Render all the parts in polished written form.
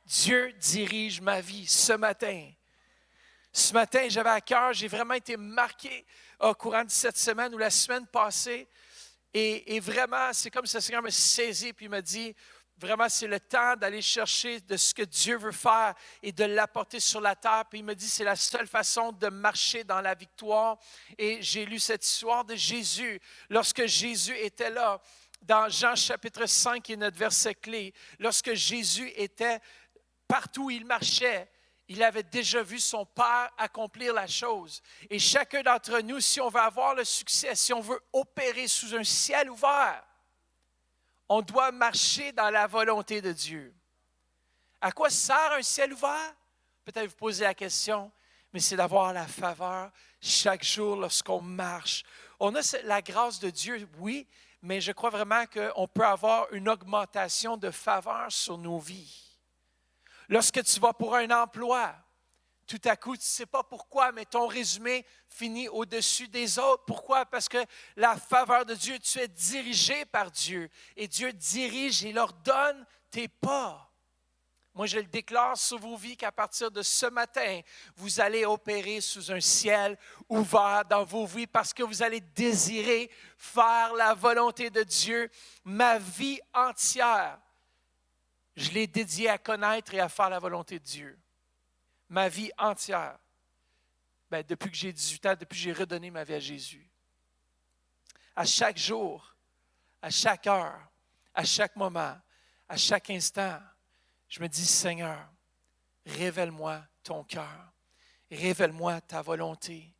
Dieu dirige ma vie ce matin. Ce matin, j'avais à cœur, j'ai vraiment été marqué au courant de cette semaine ou la semaine passée. Et vraiment, c'est comme si le Seigneur me saisit et me dit, vraiment, c'est le temps d'aller chercher de ce que Dieu veut faire et de l'apporter sur la terre. Puis il me dit, c'est la seule façon de marcher dans la victoire. Et j'ai lu cette histoire de Jésus. Lorsque Jésus était là, dans Jean chapitre 5, qui est notre verset clé, lorsque Jésus était partout où il marchait, il avait déjà vu son Père accomplir la chose. Et chacun d'entre nous, si on veut avoir le succès, si on veut opérer sous un ciel ouvert, on doit marcher dans la volonté de Dieu. À quoi sert un ciel ouvert? Peut-être vous posez la question, mais c'est d'avoir la faveur chaque jour lorsqu'on marche. On a la grâce de Dieu, oui, mais je crois vraiment qu'on peut avoir une augmentation de faveur sur nos vies. Lorsque tu vas pour un emploi, tout à coup, tu ne sais pas pourquoi, mais ton résumé finit au-dessus des autres. Pourquoi? Parce que la faveur de Dieu, tu es dirigé par Dieu. Et Dieu dirige et leur donne tes pas. Moi, je le déclare sur vos vies qu'à partir de ce matin, vous allez opérer sous un ciel ouvert dans vos vies parce que vous allez désirer faire la volonté de Dieu. Ma vie entière, je l'ai dédiée à connaître et à faire la volonté de Dieu. Ma vie entière. Depuis que j'ai 18 ans, depuis que j'ai redonné ma vie à Jésus. À chaque jour, à chaque heure, à chaque moment, à chaque instant, je me dis, Seigneur, révèle-moi ton cœur. Révèle-moi ta volonté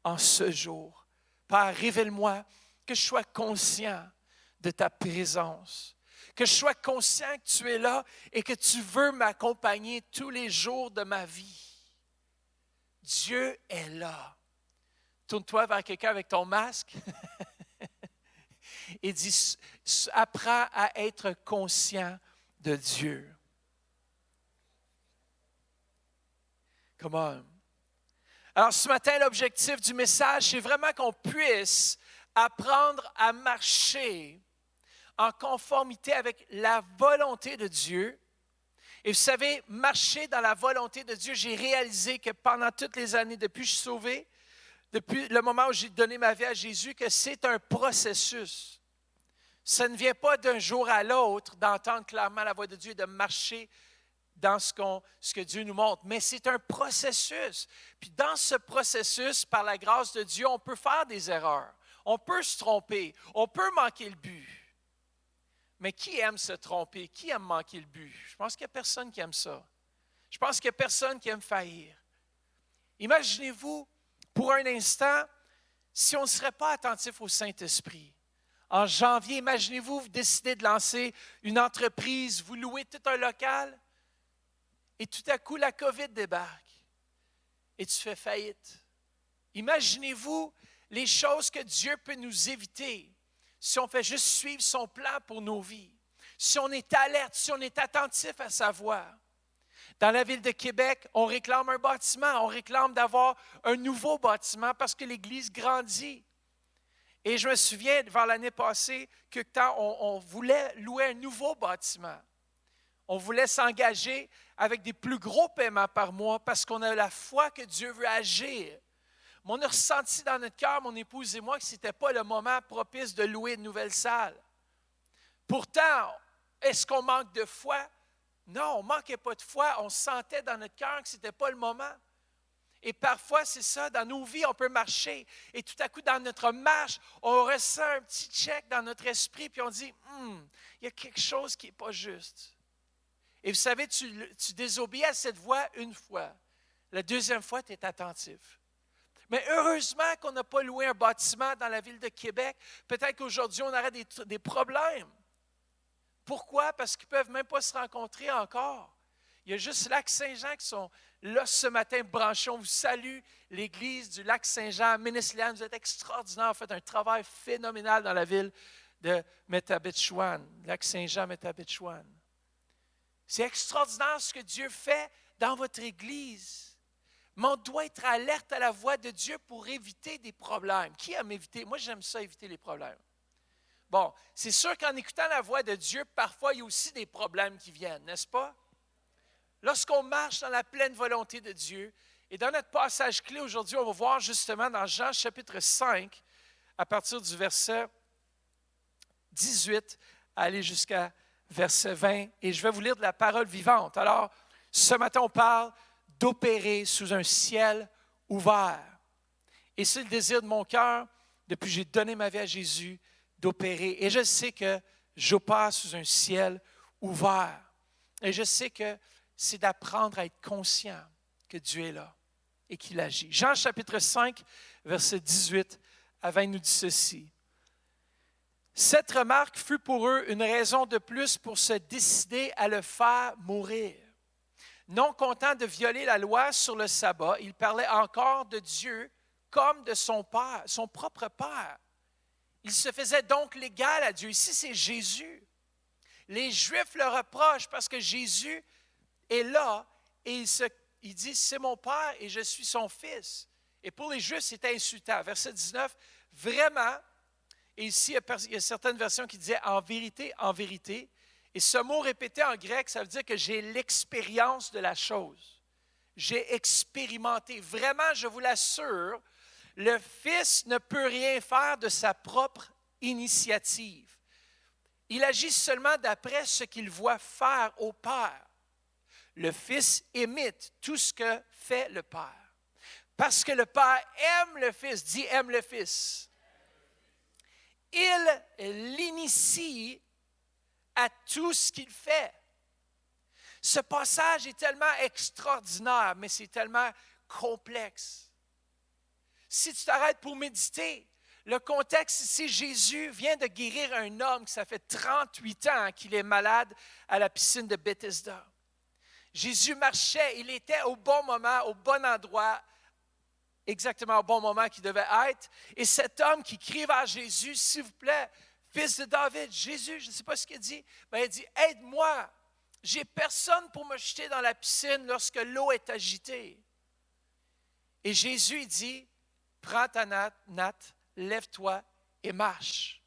en ce jour. Père, révèle-moi que je sois conscient de ta présence. Que je sois conscient que tu es là et que tu veux m'accompagner tous les jours de ma vie. Dieu est là. Tourne-toi vers quelqu'un avec ton masque et dis, apprends à être conscient de Dieu. Come on. Alors ce matin, l'objectif du message, c'est vraiment qu'on puisse apprendre à marcher en conformité avec la volonté de Dieu. Et vous savez, marcher dans la volonté de Dieu, j'ai réalisé que pendant toutes les années, depuis que je suis sauvé, depuis le moment où j'ai donné ma vie à Jésus, que c'est un processus. Ça ne vient pas d'un jour à l'autre d'entendre clairement la voix de Dieu et de marcher dans ce que Dieu nous montre. Mais c'est un processus. Puis dans ce processus, par la grâce de Dieu, on peut faire des erreurs. On peut se tromper. On peut manquer le but. Mais qui aime se tromper? Qui aime manquer le but? Je pense qu'il n'y a personne qui aime ça. Je pense qu'il n'y a personne qui aime faillir. Imaginez-vous, pour un instant, si on ne serait pas attentif au Saint-Esprit. En janvier, imaginez-vous, vous décidez de lancer une entreprise, vous louez tout un local, et tout à coup, la COVID débarque, et tu fais faillite. Imaginez-vous les choses que Dieu peut nous éviter si on fait juste suivre son plan pour nos vies, si on est alerte, si on est attentif à sa voix. Dans la ville de Québec, on réclame un bâtiment, on réclame d'avoir un nouveau bâtiment parce que l'Église grandit. Et je me souviens, vers l'année passée, que quand on voulait louer un nouveau bâtiment, on voulait s'engager avec des plus gros paiements par mois parce qu'on a la foi que Dieu veut agir. Mais on a ressenti dans notre cœur, mon épouse et moi, que ce n'était pas le moment propice de louer une nouvelle salle. Pourtant, est-ce qu'on manque de foi? Non, on ne manquait pas de foi. On sentait dans notre cœur que ce n'était pas le moment. Et parfois, c'est ça, dans nos vies, on peut marcher. Et tout à coup, dans notre marche, on ressent un petit check dans notre esprit, puis on dit, il y a quelque chose qui n'est pas juste. Et vous savez, tu désobéis à cette voix une fois. La deuxième fois, tu es attentif. Mais heureusement qu'on n'a pas loué un bâtiment dans la ville de Québec. Peut-être qu'aujourd'hui, on aurait des problèmes. Pourquoi? Parce qu'ils ne peuvent même pas se rencontrer encore. Il y a juste Lac-Saint-Jean qui sont là ce matin branchés. On vous salue, l'Église du Lac-Saint-Jean à Ménécéliane. Vous êtes extraordinaires. Vous faites un travail phénoménal dans la ville de Métabetchouan, Lac-Saint-Jean, Métabetchouan. C'est extraordinaire ce que Dieu fait dans votre Église. Mais on doit être alerte à la voix de Dieu pour éviter des problèmes. Qui aime éviter? Moi, j'aime ça, éviter les problèmes. Bon, c'est sûr qu'en écoutant la voix de Dieu, parfois, il y a aussi des problèmes qui viennent, n'est-ce pas? lorsqu'on marche dans la pleine volonté de Dieu, et dans notre passage clé aujourd'hui, on va voir justement dans Jean chapitre 5, à partir du verset 18, à aller jusqu'à verset 20, et je vais vous lire de la parole vivante. Alors, ce matin, on parle d'opérer sous un ciel ouvert. Et c'est le désir de mon cœur, depuis que j'ai donné ma vie à Jésus, d'opérer. Et je sais que j'opère sous un ciel ouvert. Et je sais que c'est d'apprendre à être conscient que Dieu est là et qu'il agit. Jean chapitre 5, verset 18 à 20 nous dit ceci. Cette remarque fut pour eux une raison de plus pour se décider à le faire mourir. Non content de violer la loi sur le sabbat, il parlait encore de Dieu comme de son Père, son propre Père. Il se faisait donc l'égal à Dieu. Ici, c'est Jésus. Les Juifs le reprochent parce que Jésus est là et il dit, c'est mon Père et je suis son Fils. Et pour les Juifs, c'était insultant. Verset 19, vraiment, et ici, il y a certaines versions qui disaient en vérité. Et ce mot répété en grec, ça veut dire que j'ai l'expérience de la chose. J'ai expérimenté. Vraiment, je vous l'assure, le Fils ne peut rien faire de sa propre initiative. Il agit seulement d'après ce qu'il voit faire au Père. Le Fils imite tout ce que fait le Père. Parce que le Père aime le Fils, dit aime le Fils. Il l'initie à tout ce qu'il fait. Ce passage est tellement extraordinaire, mais c'est tellement complexe. Si tu t'arrêtes pour méditer, le contexte ici, Jésus vient de guérir un homme qui ça fait 38 ans qu'il est malade à la piscine de Bethesda. Jésus marchait, il était au bon moment, au bon endroit, exactement au bon moment qu'il devait être. Et cet homme qui crie vers Jésus, s'il vous plaît, fils de David, Jésus, je ne sais pas ce qu'il dit, mais il dit, aide-moi, j'ai personne pour me jeter dans la piscine lorsque l'eau est agitée. Et Jésus dit, prends ta natte, lève-toi et marche.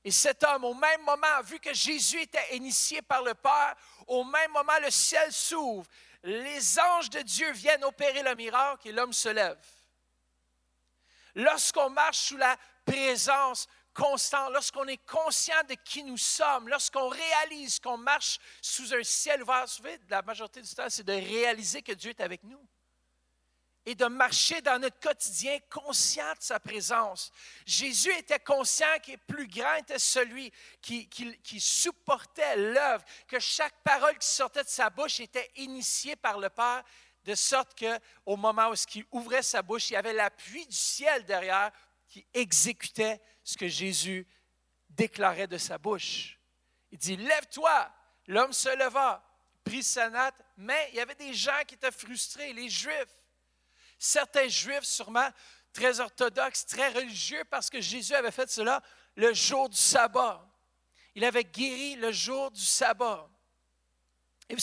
Et cet homme, au même moment, vu que Jésus était initié par le Père, au même moment, le ciel s'ouvre. Les anges de Dieu viennent opérer le miracle et l'homme se lève. Lorsqu'on marche sous la présence constante, lorsqu'on est conscient de qui nous sommes, lorsqu'on réalise qu'on marche sous un ciel ouvert, vous savez, la majorité du temps, c'est de réaliser que Dieu est avec nous. Et de marcher dans notre quotidien conscient de sa présence. Jésus était conscient que plus grand était celui qui supportait l'œuvre, que chaque parole qui sortait de sa bouche était initiée par le Père, de sorte qu'au moment où il ouvrait sa bouche, il y avait l'appui du ciel derrière qui exécutait ce que Jésus déclarait de sa bouche. Il dit, lève-toi. L'homme se leva, prit sa natte, mais il y avait des gens qui étaient frustrés, les Juifs. Certains Juifs, sûrement très orthodoxes, très religieux, parce que Jésus avait fait cela le jour du sabbat. Il avait guéri le jour du sabbat. Et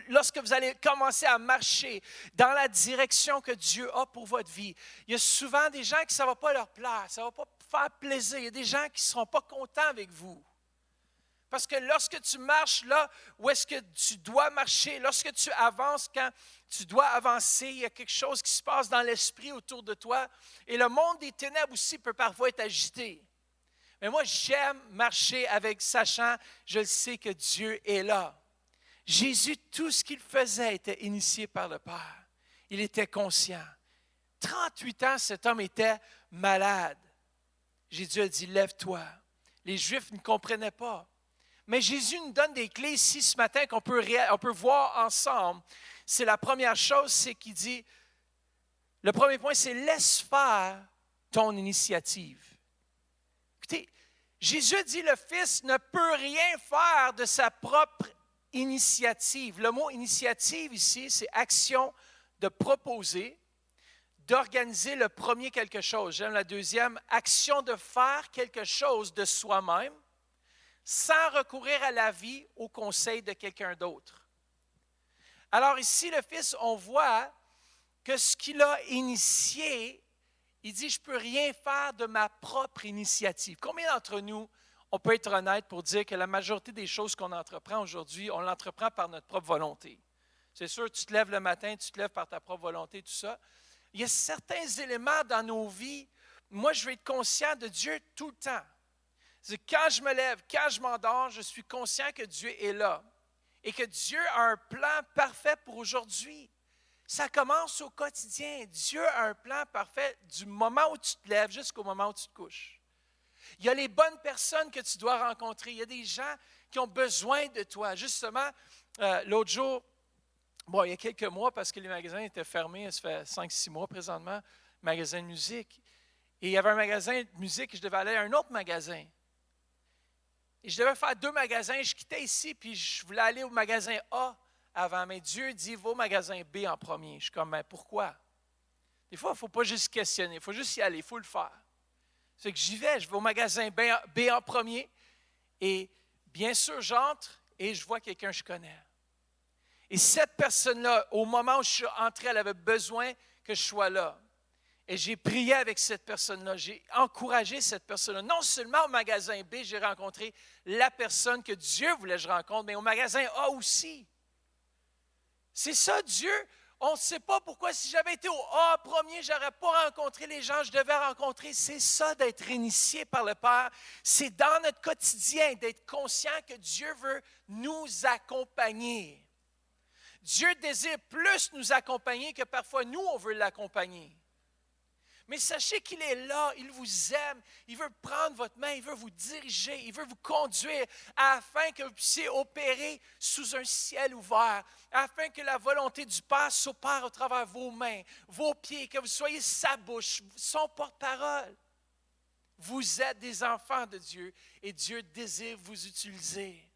lorsque vous allez commencer à marcher dans la direction que Dieu a pour votre vie, il y a souvent des gens qui ça ne va pas leur plaire, ça ne va pas faire plaisir. Il y a des gens qui ne seront pas contents avec vous. Parce que lorsque tu marches là où est-ce que tu dois marcher, lorsque tu avances quand tu dois avancer, il y a quelque chose qui se passe dans l'esprit autour de toi. Et le monde des ténèbres aussi peut parfois être agité. Mais moi, j'aime marcher sachant, je le sais que Dieu est là. Jésus, tout ce qu'il faisait était initié par le Père. Il était conscient. 38 ans, cet homme était malade. Jésus a dit, lève-toi. Les Juifs ne comprenaient pas. Mais Jésus nous donne des clés ici ce matin qu'on peut voir ensemble. C'est la première chose, c'est qu'il dit, le premier point, c'est laisse faire ton initiative. Écoutez, Jésus dit, le Fils ne peut rien faire de sa propre initiative. Le mot initiative ici, c'est action de proposer, d'organiser le premier quelque chose. J'aime la deuxième, action de faire quelque chose de soi-même, sans recourir à l'avis, au conseil de quelqu'un d'autre. Alors ici, le Fils, on voit que ce qu'il a initié, il dit, je ne peux rien faire de ma propre initiative. Combien d'entre nous, on peut être honnête pour dire que la majorité des choses qu'on entreprend aujourd'hui, on l'entreprend par notre propre volonté? C'est sûr, tu te lèves le matin, tu te lèves par ta propre volonté, tout ça. Il y a certains éléments dans nos vies, moi, je vais être conscient de Dieu tout le temps. C'est quand je me lève, quand je m'endors, je suis conscient que Dieu est là et que Dieu a un plan parfait pour aujourd'hui. Ça commence au quotidien. Dieu a un plan parfait du moment où tu te lèves jusqu'au moment où tu te couches. Il y a les bonnes personnes que tu dois rencontrer. Il y a des gens qui ont besoin de toi. Justement, l'autre jour, il y a quelques mois, parce que les magasins étaient fermés, ça fait 5-6 mois présentement, magasin de musique. Et il y avait un magasin de musique et je devais aller à un autre magasin. Et je devais faire 2 magasins. Je quittais ici, puis je voulais aller au magasin A avant. Mais Dieu dit, va au magasin B en premier. Je suis comme, mais pourquoi? Des fois, il ne faut pas juste questionner, il faut juste y aller, il faut le faire. C'est que je vais au magasin B en premier. Et bien sûr, j'entre et je vois quelqu'un que je connais. Et cette personne-là, au moment où je suis entré, elle avait besoin que je sois là. Et j'ai prié avec cette personne-là. J'ai encouragé cette personne-là. Non seulement au magasin B, j'ai rencontré la personne que Dieu voulait que je rencontre, mais au magasin A aussi. C'est ça, Dieu. On ne sait pas pourquoi. Si j'avais été au A premier, je n'aurais pas rencontré les gens que je devais rencontrer. C'est ça d'être initié par le Père. C'est dans notre quotidien d'être conscient que Dieu veut nous accompagner. Dieu désire plus nous accompagner que parfois nous, on veut l'accompagner. Mais sachez qu'il est là, il vous aime, il veut prendre votre main, il veut vous diriger, il veut vous conduire afin que vous puissiez opérer sous un ciel ouvert, afin que la volonté du Père s'opère au travers vos mains, vos pieds, que vous soyez sa bouche, son porte-parole. Vous êtes des enfants de Dieu et Dieu désire vous utiliser.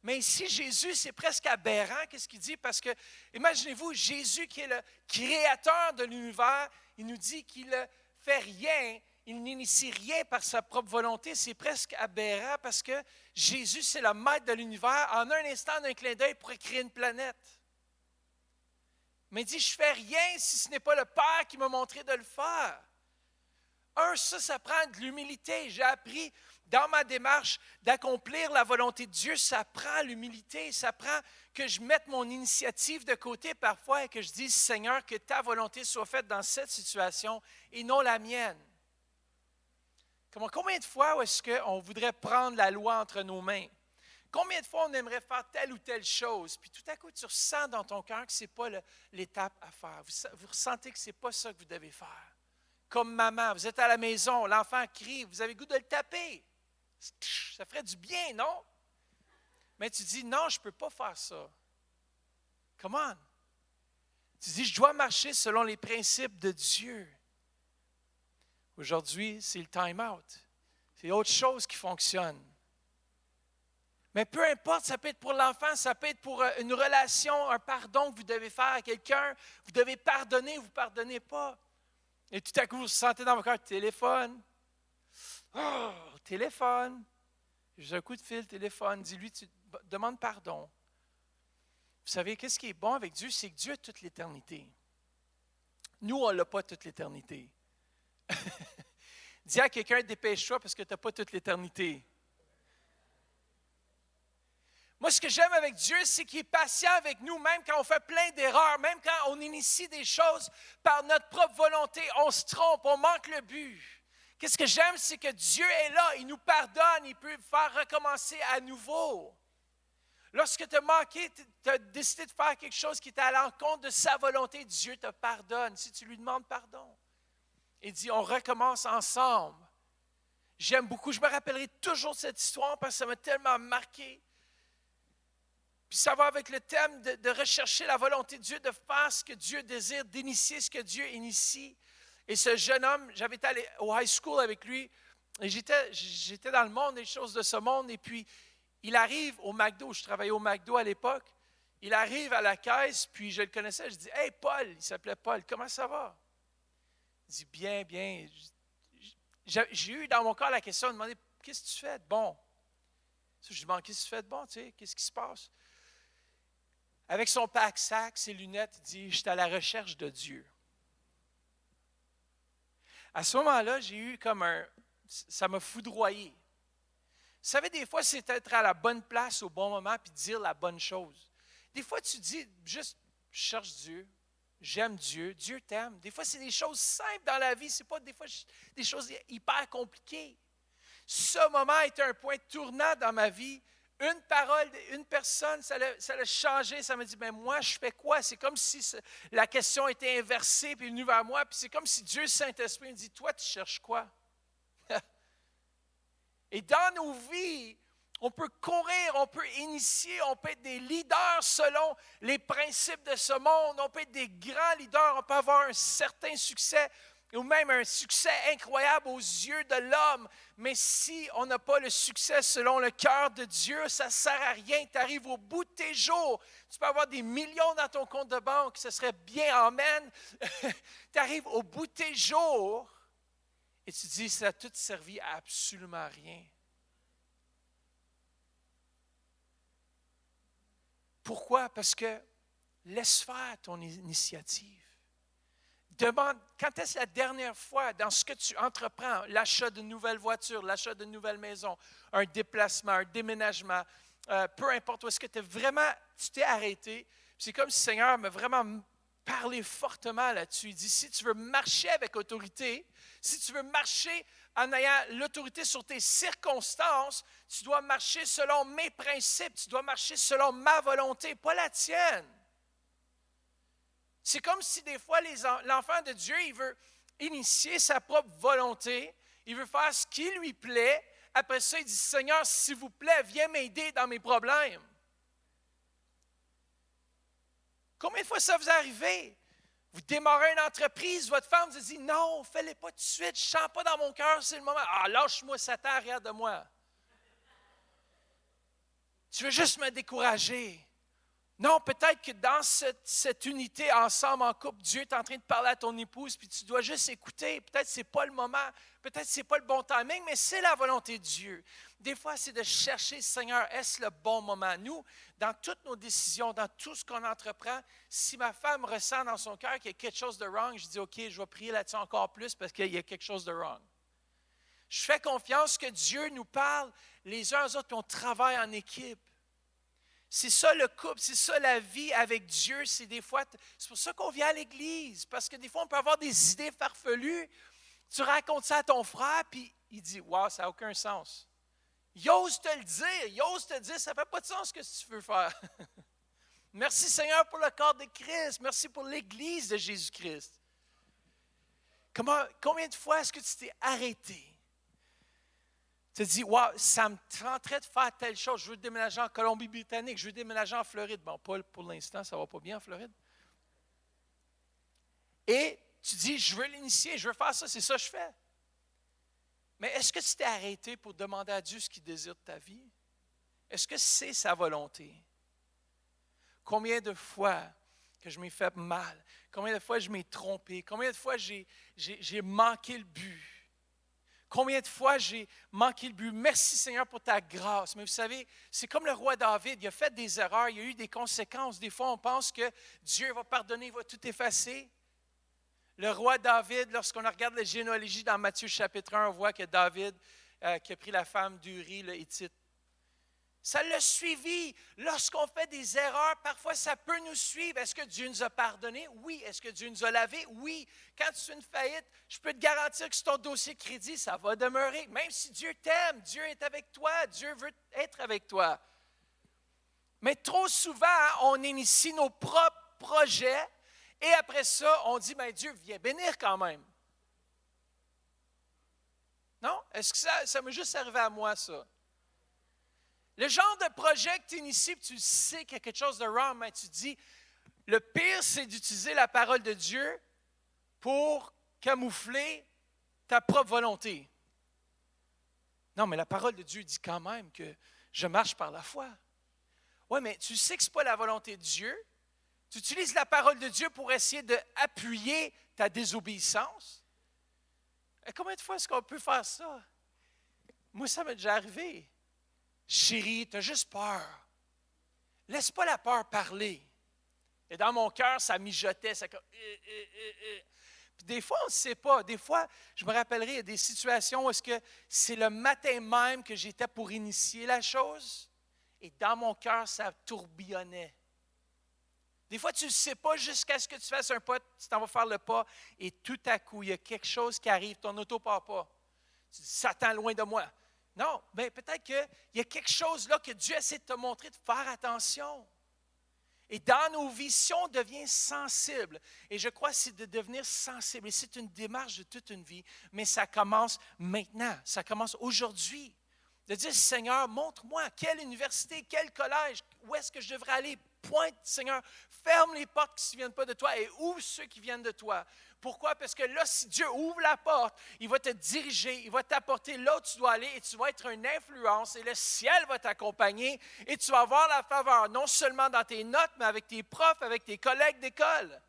Mais ici, Jésus, c'est presque aberrant, qu'est-ce qu'il dit? Parce que, imaginez-vous, Jésus qui est le créateur de l'univers, il nous dit qu'il ne fait rien, il n'initie rien par sa propre volonté. C'est presque aberrant parce que Jésus, c'est le maître de l'univers. En un instant, d'un clin d'œil, il pourrait créer une planète. Mais il dit, je ne fais rien si ce n'est pas le Père qui m'a montré de le faire. Ça prend de l'humilité. J'ai appris dans ma démarche d'accomplir la volonté de Dieu, ça prend l'humilité, ça prend que je mette mon initiative de côté parfois et que je dise, Seigneur, que ta volonté soit faite dans cette situation et non la mienne. Combien de fois est-ce qu'on voudrait prendre la loi entre nos mains? Combien de fois on aimerait faire telle ou telle chose? Puis tout à coup, tu ressens dans ton cœur que ce n'est pas l'étape à faire. Vous ressentez que ce n'est pas ça que vous devez faire. Comme maman, vous êtes à la maison, l'enfant crie, vous avez le goût de le taper. Ça ferait du bien, non? Mais tu dis, non, je ne peux pas faire ça. Come on. Tu dis, je dois marcher selon les principes de Dieu. Aujourd'hui, c'est le time-out. C'est autre chose qui fonctionne. Mais peu importe, ça peut être pour l'enfant, ça peut être pour une relation, un pardon que vous devez faire à quelqu'un. Vous devez pardonner, vous ne pardonnez pas. Et tout à coup, vous sentez dans votre cœur, téléphone. Oh, téléphone. J'ai un coup de fil, téléphone. Dis-lui, demande pardon. Vous savez, qu'est-ce qui est bon avec Dieu? C'est que Dieu a toute l'éternité. Nous, on n'a pas toute l'éternité. Dis à quelqu'un, dépêche-toi parce que tu n'as pas toute l'éternité. Moi, ce que j'aime avec Dieu, c'est qu'il est patient avec nous, même quand on fait plein d'erreurs, même quand on initie des choses par notre propre volonté, on se trompe, on manque le but. Qu'est-ce que j'aime, c'est que Dieu est là, il nous pardonne, il peut faire recommencer à nouveau. Lorsque tu as manqué, tu as décidé de faire quelque chose qui était à l'encontre de sa volonté, Dieu te pardonne si tu lui demandes pardon. Il dit, on recommence ensemble. J'aime beaucoup, je me rappellerai toujours de cette histoire parce que ça m'a tellement marqué. Puis ça va avec le thème de rechercher la volonté de Dieu, de faire ce que Dieu désire, d'initier ce que Dieu initie. Et ce jeune homme, j'avais été allé au high school avec lui, et j'étais dans le monde, des choses de ce monde, et puis il arrive au McDo, je travaillais au McDo à l'époque, il arrive à la caisse, puis je le connaissais, je dis « Hey Paul », il s'appelait Paul, « Comment ça va? » Il dit « Bien, bien. » J'ai eu dans mon cœur la question de demander « Qu'est-ce que tu fais de bon? » Je lui demande « Qu'est-ce que tu fais de bon? Tu sais, qu'est-ce qui se passe? » Avec son pack-sac, ses lunettes, il dit « Je suis à la recherche de Dieu. » À ce moment-là, j'ai eu comme ça m'a foudroyé. Vous savez, des fois, c'est être à la bonne place au bon moment puis dire la bonne chose. Des fois, tu dis juste, je cherche Dieu, j'aime Dieu, Dieu t'aime. Des fois, c'est des choses simples dans la vie, ce n'est pas des fois des choses hyper compliquées. Ce moment était un point tournant dans ma vie. Une parole, une personne, ça l'a changé. Ça m'a dit, mais moi, je fais quoi? C'est comme si la question était inversée, puis venue vers moi, puis c'est comme si Dieu, Saint-Esprit, me dit, toi, tu cherches quoi? Et dans nos vies, on peut courir, on peut initier, on peut être des leaders selon les principes de ce monde, on peut être des grands leaders, on peut avoir un certain succès ou même un succès incroyable aux yeux de l'homme. Mais si on n'a pas le succès selon le cœur de Dieu, ça ne sert à rien. Tu arrives au bout de tes jours. Tu peux avoir des millions dans ton compte de banque, ce serait bien, amen. Tu arrives au bout de tes jours et tu dis, ça a tout servi à absolument rien. Pourquoi? Parce que laisse faire ton initiative. Demande, quand est-ce la dernière fois dans ce que tu entreprends, l'achat d'une nouvelle voiture, l'achat d'une nouvelle maison, un déplacement, un déménagement, peu importe où est-ce que tu t'es arrêté. C'est comme si le Seigneur m'a vraiment parlé fortement là-dessus. Il dit, si tu veux marcher avec autorité, si tu veux marcher en ayant l'autorité sur tes circonstances, tu dois marcher selon mes principes, tu dois marcher selon ma volonté, pas la tienne. C'est comme si des fois l'enfant de Dieu, il veut initier sa propre volonté, il veut faire ce qui lui plaît. Après ça, il dit, Seigneur, s'il vous plaît, viens m'aider dans mes problèmes. Combien de fois ça vous est arrivé? Vous démarrez une entreprise, votre femme vous dit, non, fais-le pas tout de suite, je ne sens pas dans mon cœur, c'est le moment. Ah, lâche-moi Satan arrière de moi. Tu veux juste me décourager. Non, peut-être que dans cette unité ensemble en couple, Dieu est en train de parler à ton épouse, puis tu dois juste écouter. Peut-être que ce n'est pas le moment, peut-être que ce n'est pas le bon timing, mais c'est la volonté de Dieu. Des fois, c'est de chercher, Seigneur, est-ce le bon moment? Nous, dans toutes nos décisions, dans tout ce qu'on entreprend, si ma femme ressent dans son cœur qu'il y a quelque chose de wrong, je dis, OK, je vais prier là-dessus encore plus parce qu'il y a quelque chose de wrong. Je fais confiance que Dieu nous parle les uns aux autres, puis on travaille en équipe. C'est ça le couple, c'est ça la vie avec Dieu. C'est pour ça qu'on vient à l'Église, parce que des fois, on peut avoir des idées farfelues. Tu racontes ça à ton frère, puis il dit, « Wow, ça n'a aucun sens. » Il ose te le dire, ça ne fait pas de sens ce que tu veux faire. Merci Seigneur pour le corps de Christ, merci pour l'Église de Jésus-Christ. Combien de fois est-ce que tu t'es arrêté? Tu te dis, wow, ça me tenterait de faire telle chose. Je veux déménager en Colombie-Britannique, je veux déménager en Floride. Bon, pas pour l'instant, ça ne va pas bien en Floride. Et tu dis, je veux l'initier, je veux faire ça, c'est ça que je fais. Mais est-ce que tu t'es arrêté pour demander à Dieu ce qu'il désire de ta vie? Est-ce que c'est sa volonté? Combien de fois que je m'ai fait mal? Combien de fois je m'ai trompé? Combien de fois j'ai manqué le but? Combien de fois j'ai manqué le but? Merci Seigneur pour ta grâce. Mais vous savez, c'est comme le roi David, il a fait des erreurs, il y a eu des conséquences. Des fois, on pense que Dieu va pardonner, il va tout effacer. Le roi David, lorsqu'on regarde la généalogie dans Matthieu chapitre 1, on voit que David, qui a pris la femme d'Uri, le Hétite, ça l'a suivi. Lorsqu'on fait des erreurs, parfois ça peut nous suivre. Est-ce que Dieu nous a pardonné? Oui. Est-ce que Dieu nous a lavé? Oui. Quand tu fais une faillite, je peux te garantir que sur ton dossier de crédit, ça va demeurer. Même si Dieu t'aime, Dieu est avec toi, Dieu veut être avec toi. Mais trop souvent, on initie nos propres projets et après ça, on dit, mais Dieu vient bénir quand même. Non? Est-ce que ça m'est juste arrivé à moi, ça? Le genre de projet que tu inities, tu sais qu'il y a quelque chose de wrong, mais tu dis, le pire, c'est d'utiliser la parole de Dieu pour camoufler ta propre volonté. Non, mais la parole de Dieu dit quand même que je marche par la foi. Oui, mais tu sais que ce n'est pas la volonté de Dieu. Tu utilises la parole de Dieu pour essayer d'appuyer ta désobéissance. Et combien de fois est-ce qu'on peut faire ça? Moi, ça m'est déjà arrivé. Chérie, tu as juste peur. Laisse pas la peur parler. Et dans mon cœur, ça mijotait. Ça... Puis des fois, on ne sait pas. Des fois, je me rappellerai, il y a des situations où est-ce que c'est le matin même que j'étais pour initier la chose. Et dans mon cœur, ça tourbillonnait. Des fois, tu ne sais pas jusqu'à ce que tu fasses un pas, tu t'en vas faire le pas, et tout à coup, il y a quelque chose qui arrive, ton auto ne part pas. Tu dis, Satan, loin de moi. Non, mais peut-être qu'il y a quelque chose là que Dieu essaie de te montrer, de faire attention. Et dans nos vies, si on devient sensible, et je crois que c'est de devenir sensible, et c'est une démarche de toute une vie, mais ça commence maintenant, ça commence aujourd'hui. De dire, Seigneur, montre-moi quelle université, quel collège, où est-ce que je devrais aller. Pointe, Seigneur, ferme les portes qui ne viennent pas de toi et ouvre ceux qui viennent de toi. Pourquoi? Parce que là, si Dieu ouvre la porte, il va te diriger, il va t'apporter là où tu dois aller et tu vas être une influence et le ciel va t'accompagner et tu vas avoir la faveur, non seulement dans tes notes, mais avec tes profs, avec tes collègues d'école.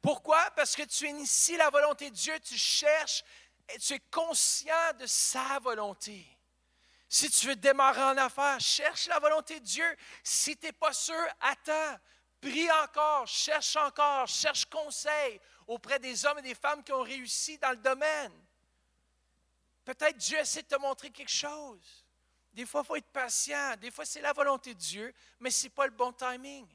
Pourquoi? Parce que tu inities la volonté de Dieu, tu cherches et tu es conscient de sa volonté. Si tu veux démarrer en affaires, cherche la volonté de Dieu. Si tu n'es pas sûr, attends. Prie encore, cherche conseil auprès des hommes et des femmes qui ont réussi dans le domaine. Peut-être Dieu essaie de te montrer quelque chose. Des fois, il faut être patient. Des fois, c'est la volonté de Dieu, mais ce n'est pas le bon timing.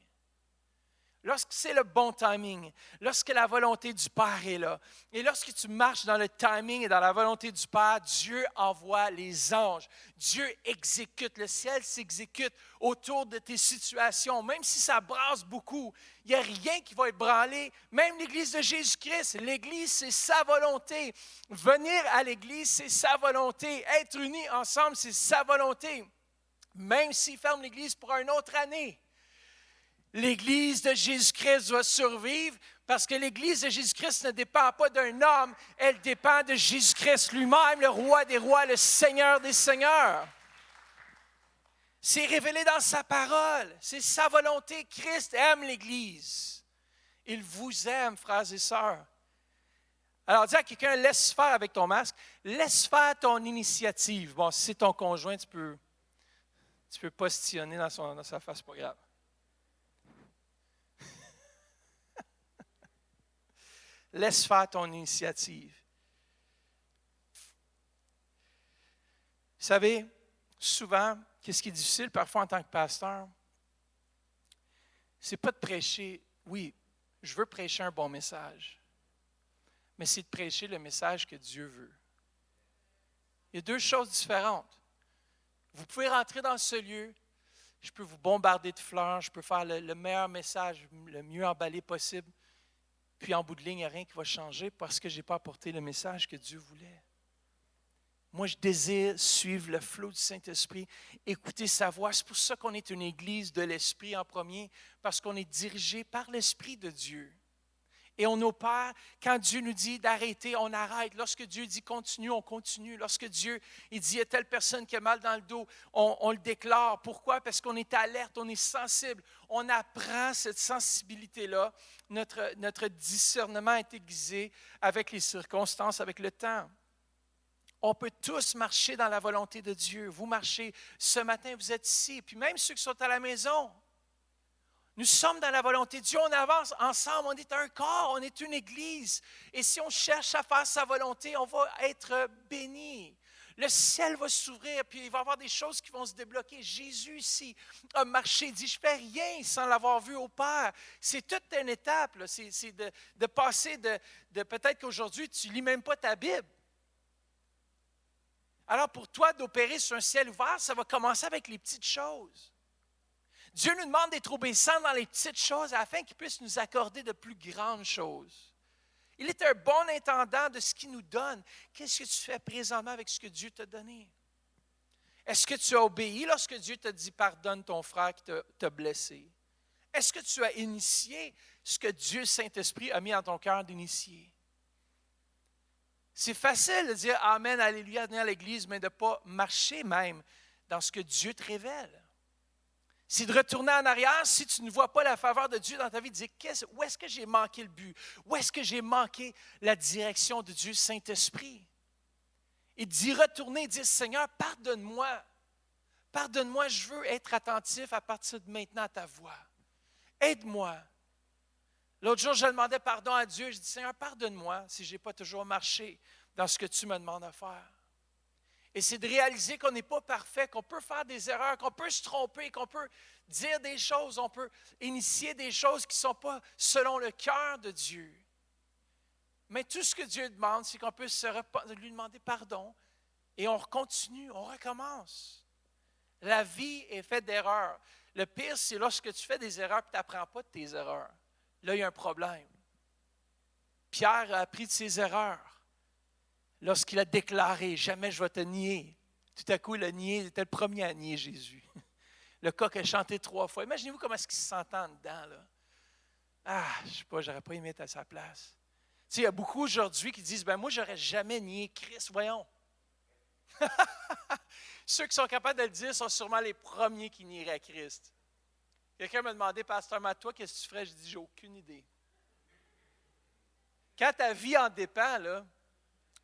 Lorsque c'est le bon timing, lorsque la volonté du Père est là, et lorsque tu marches dans le timing et dans la volonté du Père, Dieu envoie les anges. Dieu exécute, le ciel s'exécute autour de tes situations. Même si ça brasse beaucoup, il n'y a rien qui va ébranler. Même l'Église de Jésus-Christ, l'Église, c'est sa volonté. Venir à l'Église, c'est sa volonté. Être unis ensemble, c'est sa volonté. Même s'il ferme l'Église pour une autre année. L'Église de Jésus-Christ doit survivre parce que l'Église de Jésus-Christ ne dépend pas d'un homme, elle dépend de Jésus-Christ lui-même, le roi des rois, le Seigneur des seigneurs. C'est révélé dans sa parole, c'est sa volonté. Christ aime l'Église. Il vous aime, frères et sœurs. Alors, dis à quelqu'un, laisse faire avec ton masque, laisse faire ton initiative. Bon, si c'est ton conjoint, tu peux postillonner dans sa face, pas grave. Laisse faire ton initiative. Vous savez, souvent, qu'est-ce qui est difficile parfois en tant que pasteur? C'est pas de prêcher, oui, je veux prêcher un bon message, mais c'est de prêcher le message que Dieu veut. Il y a deux choses différentes. Vous pouvez rentrer dans ce lieu, je peux vous bombarder de fleurs, je peux faire le meilleur message, le mieux emballé possible. Puis en bout de ligne, il n'y a rien qui va changer parce que je n'ai pas apporté le message que Dieu voulait. Moi, je désire suivre le flot du Saint-Esprit, écouter sa voix. C'est pour ça qu'on est une église de l'Esprit en premier, parce qu'on est dirigé par l'Esprit de Dieu. Et on opère, quand Dieu nous dit d'arrêter, on arrête. Lorsque Dieu dit continue, on continue. Lorsque Dieu il dit il y a telle personne qui a mal dans le dos, on le déclare. Pourquoi? Parce qu'on est alerte, on est sensible. On apprend cette sensibilité-là. Notre discernement est aiguisé avec les circonstances, avec le temps. On peut tous marcher dans la volonté de Dieu. Vous marchez ce matin, vous êtes ici. Puis même ceux qui sont à la maison, nous sommes dans la volonté de Dieu, on avance ensemble, on est un corps, on est une église. Et si on cherche à faire sa volonté, on va être béni. Le ciel va s'ouvrir, puis il va y avoir des choses qui vont se débloquer. Jésus ici a marché, dit, je ne fais rien sans l'avoir vu au Père. C'est toute une étape, là. C'est de passer de peut-être qu'aujourd'hui, tu ne lis même pas ta Bible. Alors pour toi, d'opérer sur un ciel ouvert, ça va commencer avec les petites choses. Dieu nous demande d'être obéissants dans les petites choses afin qu'il puisse nous accorder de plus grandes choses. Il est un bon intendant de ce qu'il nous donne. Qu'est-ce que tu fais présentement avec ce que Dieu t'a donné? Est-ce que tu as obéi lorsque Dieu t'a dit « Pardonne ton frère qui t'a blessé » ? Est-ce que tu as initié ce que Dieu, Saint-Esprit, a mis en ton cœur d'initier? C'est facile de dire « Amen, Alléluia » dans l'Église, mais de ne pas marcher même dans ce que Dieu te révèle. C'est de retourner en arrière si tu ne vois pas la faveur de Dieu dans ta vie, de dire où est-ce que j'ai manqué le but? Où est-ce que j'ai manqué la direction de Dieu Saint-Esprit? Et d'y retourner et dire Seigneur, pardonne-moi. Pardonne-moi, je veux être attentif à partir de maintenant à ta voix. Aide-moi. L'autre jour, je demandais pardon à Dieu. Je dis Seigneur, pardonne-moi si je n'ai pas toujours marché dans ce que tu me demandes à faire. Et c'est de réaliser qu'on n'est pas parfait, qu'on peut faire des erreurs, qu'on peut se tromper, qu'on peut dire des choses, on peut initier des choses qui ne sont pas selon le cœur de Dieu. Mais tout ce que Dieu demande, c'est qu'on puisse lui demander pardon et on continue, on recommence. La vie est faite d'erreurs. Le pire, c'est lorsque tu fais des erreurs et tu n'apprends pas de tes erreurs. Là, il y a un problème. Pierre a appris de ses erreurs lorsqu'il a déclaré « Jamais je vais te nier ». Tout à coup, il a nié, il était le premier à nier Jésus. Le coq a chanté 3 fois. Imaginez-vous comment est-ce qu'il s'entend dedans, là. Ah, je ne sais pas, j'aurais pas aimé être à sa place. Tu sais, il y a beaucoup aujourd'hui qui disent « Ben moi, je n'aurais jamais nié Christ, voyons. » Ceux qui sont capables de le dire sont sûrement les premiers qui nieraient Christ. Quelqu'un m'a demandé, Pasteur Matt, toi, qu'est-ce que tu ferais? Je dis, j'ai aucune idée. Quand ta vie en dépend, là,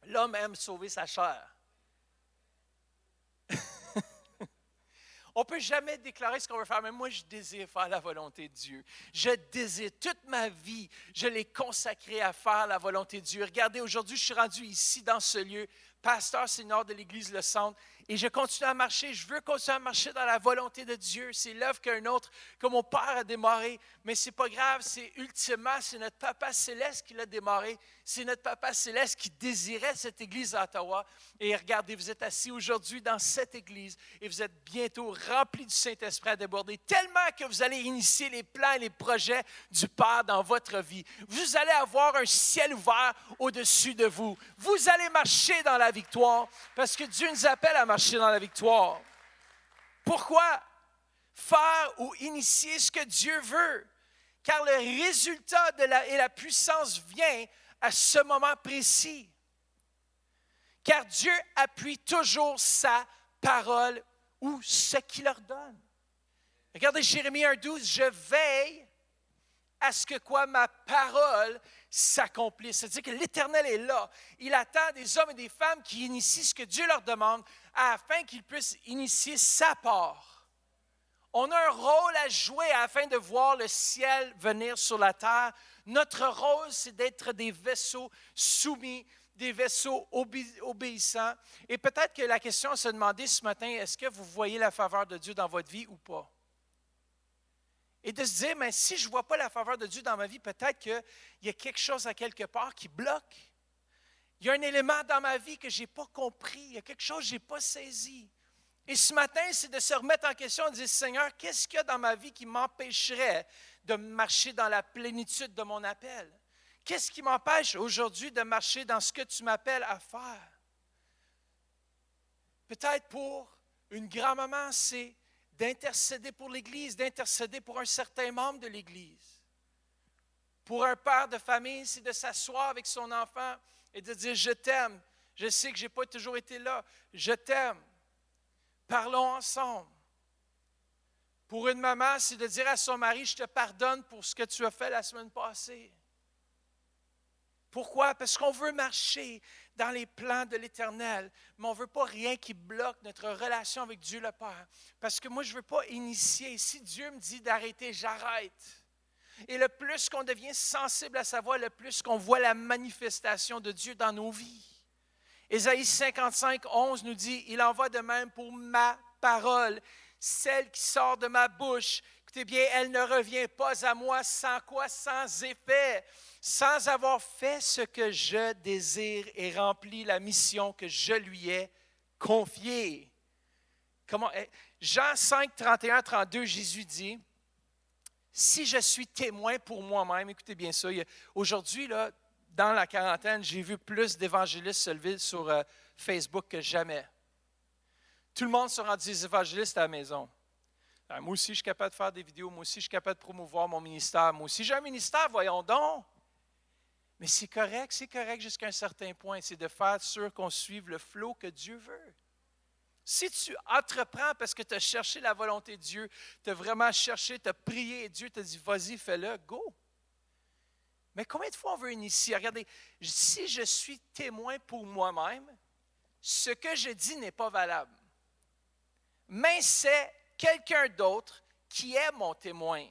l'homme aime sauver sa chair. On ne peut jamais déclarer ce qu'on veut faire, mais moi, je désire faire la volonté de Dieu. Je désire toute ma vie, je l'ai consacrée à faire la volonté de Dieu. Regardez, aujourd'hui, je suis rendu ici dans ce lieu, pasteur senior de l'Église Le Centre, et je continue à marcher. Je veux continuer à marcher dans la volonté de Dieu. C'est l'œuvre qu'un autre, que mon Père a démarré, mais ce n'est pas grave. C'est ultimement, c'est notre Papa Céleste qui l'a démarré. C'est notre Papa Céleste qui désirait cette Église à Ottawa. Et regardez, vous êtes assis aujourd'hui dans cette Église et vous êtes bientôt remplis du Saint-Esprit à déborder, tellement que vous allez initier les plans et les projets du Père dans votre vie. Vous allez avoir un ciel ouvert au-dessus de vous. Vous allez marcher dans la victoire parce que Dieu nous appelle à marcher dans la victoire. Pourquoi? Faire ou initier ce que Dieu veut. Car le résultat et la puissance vient à ce moment précis. Car Dieu appuie toujours sa parole ou ce qu'il ordonne. Regardez Jérémie 1,12, je veille à ce que quoi ma parole s'accomplisse. C'est-à-dire que l'Éternel est là. Il attend des hommes et des femmes qui initient ce que Dieu leur demande afin qu'ils puissent initier sa part. On a un rôle à jouer afin de voir le ciel venir sur la terre. Notre rôle, c'est d'être des vaisseaux soumis, des vaisseaux obéissants. Et peut-être que la question à se demander ce matin, est-ce que vous voyez la faveur de Dieu dans votre vie ou pas? Et de se dire, mais si je ne vois pas la faveur de Dieu dans ma vie, peut-être qu'il y a quelque chose à quelque part qui bloque. Il y a un élément dans ma vie que je n'ai pas compris. Il y a quelque chose que je n'ai pas saisi. Et ce matin, c'est de se remettre en question et de dire, Seigneur, qu'est-ce qu'il y a dans ma vie qui m'empêcherait de marcher dans la plénitude de mon appel? Qu'est-ce qui m'empêche aujourd'hui de marcher dans ce que tu m'appelles à faire? Peut-être pour une grand-maman, c'est d'intercéder pour l'Église, d'intercéder pour un certain membre de l'Église. Pour un père de famille, c'est de s'asseoir avec son enfant et de dire, je t'aime, je sais que je n'ai pas toujours été là, je t'aime, parlons ensemble. Pour une maman, c'est de dire à son mari, je te pardonne pour ce que tu as fait la semaine passée. Pourquoi? Parce qu'on veut marcher dans les plans de l'Éternel, mais on ne veut pas rien qui bloque notre relation avec Dieu le Père. Parce que moi, je ne veux pas initier. Si Dieu me dit d'arrêter, j'arrête. Et le plus qu'on devient sensible à sa voix, le plus qu'on voit la manifestation de Dieu dans nos vies. Ésaïe 55, 11 nous dit, « Il en va de même pour ma parole, celle qui sort de ma bouche. Écoutez bien, elle ne revient pas à moi sans quoi? Sans effet. Sans avoir fait ce que je désire et rempli la mission que je lui ai confiée. » Jean 5, 31, 32, Jésus dit, « Si je suis témoin pour moi-même, » écoutez bien ça, aujourd'hui, là, dans la quarantaine, j'ai vu plus d'évangélistes se lever sur Facebook que jamais. Tout le monde se rend des évangélistes à la maison. Alors, moi aussi, je suis capable de faire des vidéos. Moi aussi, je suis capable de promouvoir mon ministère. Moi aussi, j'ai un ministère, voyons donc. Mais c'est correct jusqu'à un certain point. C'est de faire sûr qu'on suive le flot que Dieu veut. Si tu entreprends parce que tu as cherché la volonté de Dieu, tu as vraiment cherché, tu as prié et Dieu t'a dit, vas-y, fais-le, go. Mais combien de fois on veut initier? Regardez, si je suis témoin pour moi-même, ce que je dis n'est pas valable. Mais c'est quelqu'un d'autre qui est mon témoin.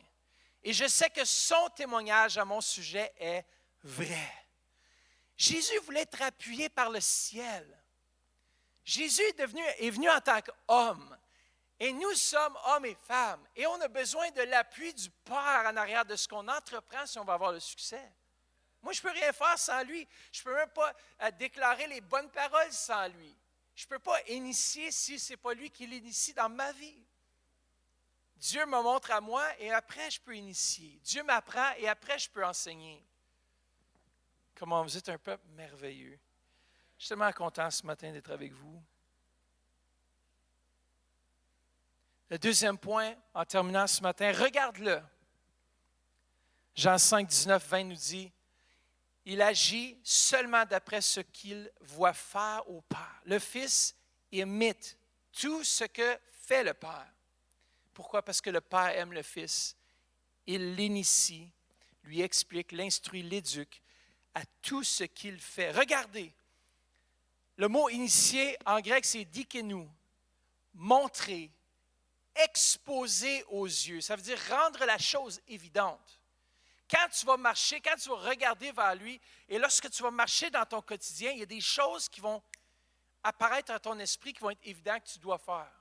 Et je sais que son témoignage à mon sujet est vrai. Jésus voulait être appuyé par le ciel. Jésus est venu en tant qu'homme. Et nous sommes hommes et femmes. Et on a besoin de l'appui du Père en arrière de ce qu'on entreprend si on va avoir le succès. Moi, je ne peux rien faire sans lui. Je ne peux même pas déclarer les bonnes paroles sans lui. Je ne peux pas initier si ce n'est pas lui qui l'initie dans ma vie. Dieu me montre à moi et après, je peux initier. Dieu m'apprend et après, je peux enseigner. Comment vous êtes un peuple merveilleux. Je suis tellement content ce matin d'être avec vous. Le deuxième point, en terminant ce matin, regarde-le. Jean 5, 19, 20 nous dit, « Il agit seulement d'après ce qu'il voit faire au Père. Le Fils imite tout ce que fait le Père. » Pourquoi? Parce que le Père aime le Fils. Il l'initie, lui explique, l'instruit, l'éduque à tout ce qu'il fait. Regardez, le mot initié en grec, c'est dikenou, montrer, exposer aux yeux. Ça veut dire rendre la chose évidente. Quand tu vas marcher, quand tu vas regarder vers lui, et lorsque tu vas marcher dans ton quotidien, il y a des choses qui vont apparaître à ton esprit qui vont être évidentes que tu dois faire.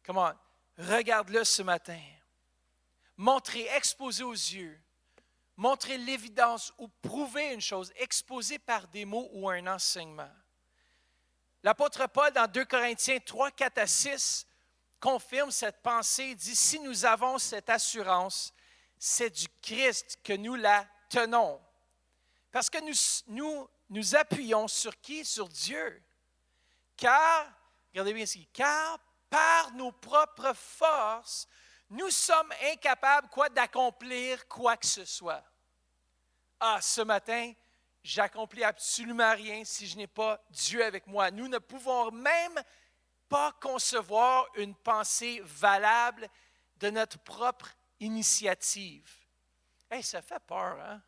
Comment? Regarde-le ce matin. Montrer, exposer aux yeux. Montrer l'évidence ou prouver une chose, exposer par des mots ou un enseignement. L'apôtre Paul, dans 2 Corinthiens 3, 4 à 6, confirme cette pensée. Il dit, si nous avons cette assurance, c'est du Christ que nous la tenons. Parce que nous appuyons sur qui? Sur Dieu. Car, regardez bien ici, car par nos propres forces, nous sommes incapables d'accomplir quoi que ce soit. Ah, ce matin, j'accomplis absolument rien si je n'ai pas Dieu avec moi. Nous ne pouvons même pas concevoir une pensée valable de notre propre initiative. Hey, ça fait peur, hein?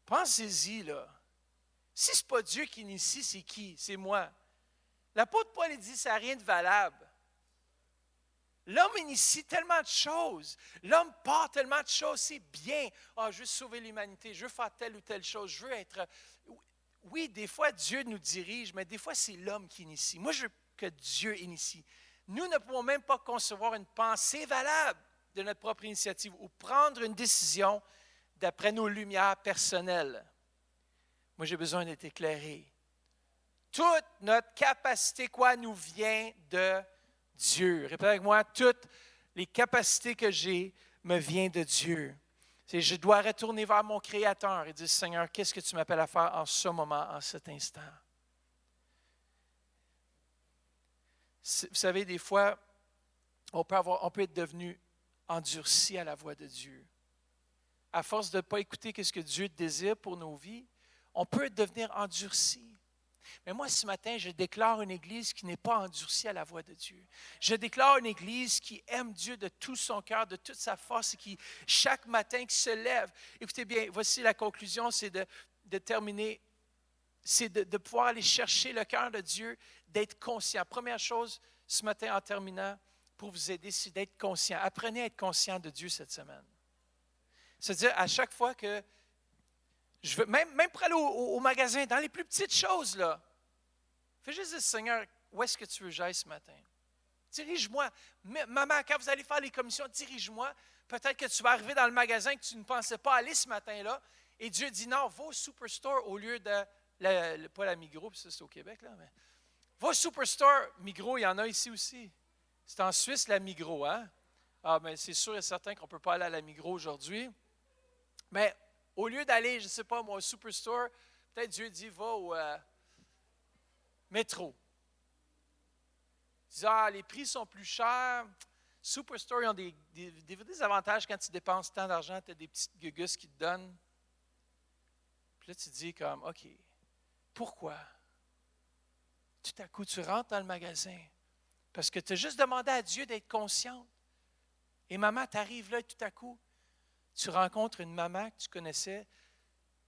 Pensez-y, là. Si ce n'est pas Dieu qui initie, c'est qui? C'est moi. L'apôtre Paul dit, ça n'a rien de valable. L'homme initie tellement de choses. L'homme part tellement de choses. C'est bien. Ah, je veux sauver l'humanité. Je veux faire telle ou telle chose. Je veux être... Oui, des fois, Dieu nous dirige, mais des fois, c'est l'homme qui initie. Moi, je veux que Dieu initie. Nous ne pouvons même pas concevoir une pensée valable de notre propre initiative ou prendre une décision d'après nos lumières personnelles. Moi, j'ai besoin d'être éclairé. Toute notre capacité, nous vient de Dieu. Répète avec moi, toutes les capacités que j'ai me viennent de Dieu. Je dois retourner vers mon Créateur et dire, Seigneur, qu'est-ce que tu m'appelles à faire en ce moment, en cet instant? Vous savez, des fois, on peut être devenu endurci à la voix de Dieu. À force de ne pas écouter ce que Dieu désire pour nos vies, on peut devenir endurci. Mais moi, ce matin, je déclare une Église qui n'est pas endurcie à la voix de Dieu. Je déclare une Église qui aime Dieu de tout son cœur, de toute sa force et qui, chaque matin, qui se lève. Écoutez bien, voici la conclusion, c'est de terminer, c'est de pouvoir aller chercher le cœur de Dieu, d'être conscient. Première chose, ce matin, en terminant, pour vous aider, c'est d'être conscient. Apprenez à être conscient de Dieu cette semaine. C'est-à-dire, à chaque fois que je veux, même pour aller au magasin, dans les plus petites choses, là, fais juste dire, Seigneur, où est-ce que tu veux que j'aille ce matin? Dirige-moi. Maman, quand vous allez faire les commissions, dirige-moi. Peut-être que tu vas arriver dans le magasin que tu ne pensais pas aller ce matin-là. Et Dieu dit, non, va au Superstore au lieu de, pas la Migros, ça c'est au Québec, là, mais va au Superstore. Migros, il y en a ici aussi. C'est en Suisse, la Migros, hein? Ah, mais c'est sûr et certain qu'on ne peut pas aller à la Migros aujourd'hui. Mais au lieu d'aller, je ne sais pas, moi, au Superstore, peut-être Dieu dit, va au métro. Il dit, les prix sont plus chers. Superstore, ils ont des avantages quand tu dépenses tant d'argent, tu as des petites gugus qui te donnent. Puis là, tu te dis comme, OK, pourquoi? Tout à coup, tu rentres dans le magasin parce que tu as juste demandé à Dieu d'être consciente. Et maman, tu arrives là et tout à coup, tu rencontres une maman que tu connaissais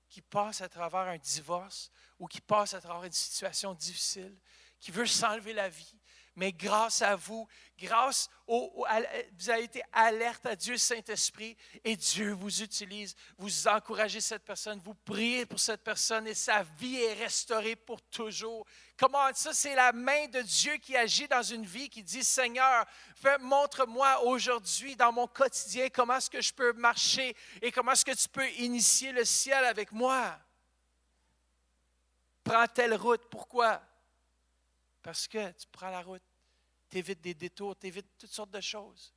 qui passe à travers un divorce ou qui passe à travers une situation difficile, qui veut s'enlever la vie Mais grâce à vous, vous avez été alerte à Dieu Saint-Esprit et Dieu vous utilise. Vous encouragez cette personne, vous priez pour cette personne et sa vie est restaurée pour toujours. Comment ça, c'est la main de Dieu qui agit dans une vie, qui dit, Seigneur, montre-moi aujourd'hui dans mon quotidien comment est-ce que je peux marcher et comment est-ce que tu peux initier le ciel avec moi. Prends telle route. Pourquoi? Parce que tu prends la route, tu évites des détours, tu évites toutes sortes de choses.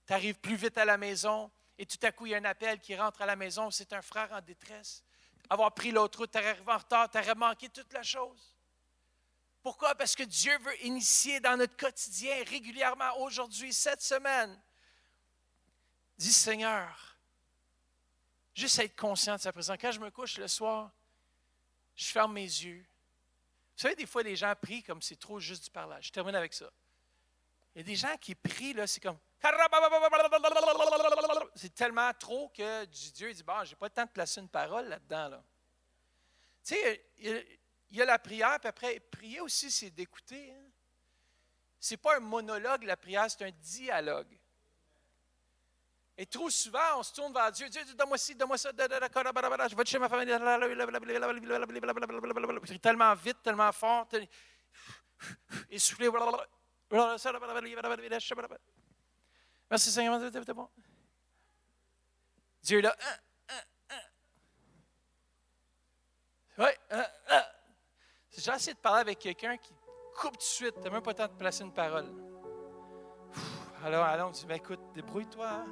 Tu arrives plus vite à la maison et tout à coup, il y a un appel qui rentre à la maison, c'est un frère en détresse. Avoir pris l'autre route, tu aurais arrivé en retard, tu aurais manqué toute la chose. Pourquoi? Parce que Dieu veut initier dans notre quotidien régulièrement, aujourd'hui, cette semaine. Dis, Seigneur, juste être conscient de sa présence. Quand je me couche le soir, je ferme mes yeux. Vous savez, des fois, les gens prient comme c'est trop juste du parlage. Je termine avec ça. Il y a des gens qui prient, là, c'est comme... C'est tellement trop que Dieu dit, bon, je n'ai pas le temps de placer une parole là-dedans. Là. Tu sais, il y a la prière, puis après, prier aussi, c'est d'écouter. Hein? Ce n'est pas un monologue, la prière, c'est un dialogue. Et trop souvent, on se tourne vers Dieu. Dieu, donne-moi ci, donne-moi ça. Je vais chez ma famille. Tellement vite, tellement fort. Essoufflé. Merci Seigneur. Dieu est là. Oui. J'ai essayé de parler avec quelqu'un qui coupe tout de suite. Tu n'as même pas le temps de placer une parole. Alors, on dit, écoute, débrouille-toi. Hein?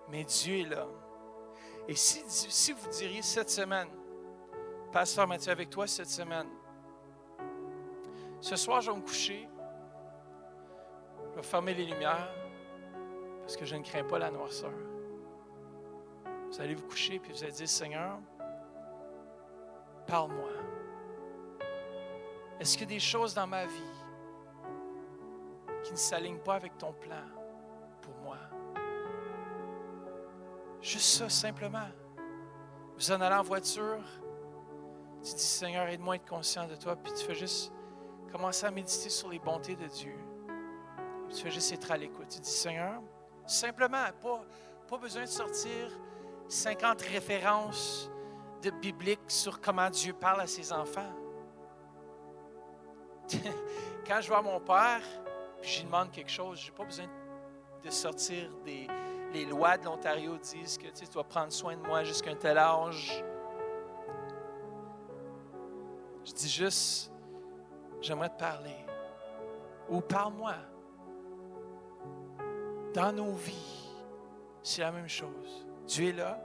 Mais Dieu est là. Et si vous diriez cette semaine, Pasteur Mathieu, avec toi cette semaine, ce soir, je vais me coucher, je vais fermer les lumières, parce que je ne crains pas la noirceur. Vous allez vous coucher, puis vous allez dire, Seigneur, parle-moi. Est-ce qu'il y a des choses dans ma vie qui ne s'alignent pas avec ton plan pour moi? Juste ça, simplement. Vous en allez en voiture, tu dis, Seigneur, aide-moi à être conscient de toi, puis tu fais juste commencer à méditer sur les bontés de Dieu. Puis tu fais juste être à l'écoute. Tu dis, Seigneur, simplement, pas besoin de sortir 50 références de bibliques sur comment Dieu parle à ses enfants. Quand je vois mon père, puis je lui demande quelque chose, je n'ai pas besoin de sortir les lois de l'Ontario disent que tu dois prendre soin de moi jusqu'à un tel âge. Je dis juste, j'aimerais te parler. Ou parle-moi. Dans nos vies, c'est la même chose. Dieu est là.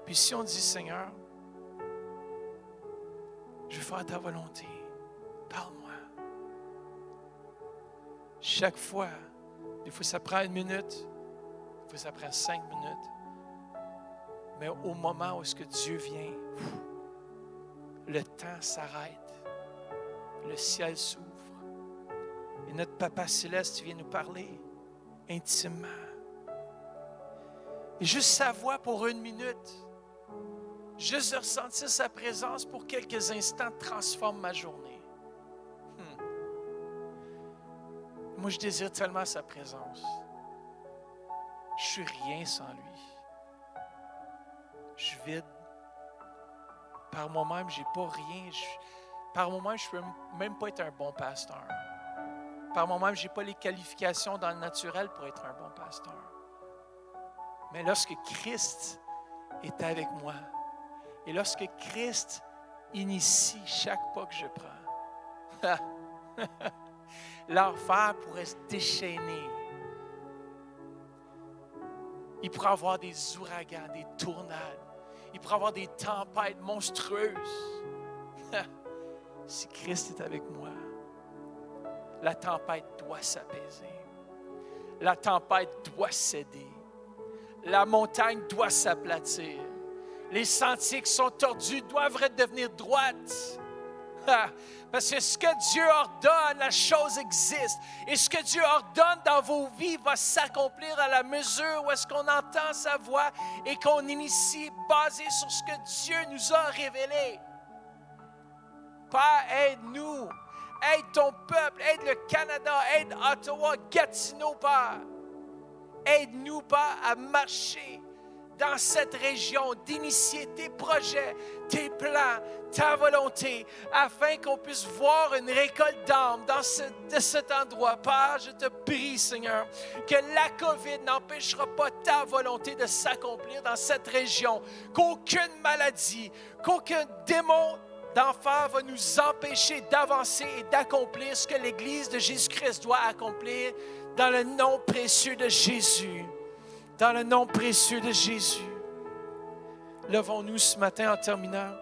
Puis si on dit, Seigneur, je veux faire ta volonté, parle-moi. Chaque fois, des fois ça prend 1 minute, des fois ça prend 5 minutes. Mais au moment où est-ce que Dieu vient, le temps s'arrête, le ciel s'ouvre. Et notre Papa Céleste vient nous parler intimement. Et juste sa voix pour 1 minute, juste de ressentir sa présence pour quelques instants transforme ma journée. Moi, je désire tellement sa présence. Je suis rien sans lui. Je suis vide. Par moi-même, je n'ai pas rien. Par moi-même, je ne peux même pas être un bon pasteur. Par moi-même, je n'ai pas les qualifications dans le naturel pour être un bon pasteur. Mais lorsque Christ est avec moi, et lorsque Christ initie chaque pas que je prends, l'enfer pourrait se déchaîner. Il pourrait avoir des ouragans, des tornades. Il pourrait avoir des tempêtes monstrueuses. Si Christ est avec moi, la tempête doit s'apaiser. La tempête doit céder. La montagne doit s'aplatir. Les sentiers qui sont tordus doivent redevenir droites. Parce que ce que Dieu ordonne, la chose existe. Et ce que Dieu ordonne dans vos vies va s'accomplir à la mesure où est-ce qu'on entend sa voix et qu'on initie basé sur ce que Dieu nous a révélé. Père, aide-nous. Aide ton peuple, aide le Canada, aide Ottawa, Gatineau, Père. Aide-nous, Père, à marcher dans cette région, d'initier tes projets, tes plans, ta volonté, afin qu'on puisse voir une récolte d'âmes de cet endroit. Père, je te prie, Seigneur, que la COVID n'empêchera pas ta volonté de s'accomplir dans cette région, qu'aucune maladie, qu'aucun démon d'enfer va nous empêcher d'avancer et d'accomplir ce que l'Église de Jésus-Christ doit accomplir dans le nom précieux de Jésus. Dans le nom précieux de Jésus. Levons-nous ce matin en terminant.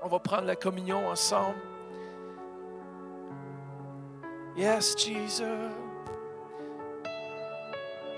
On va prendre la communion ensemble. Yes, Jesus.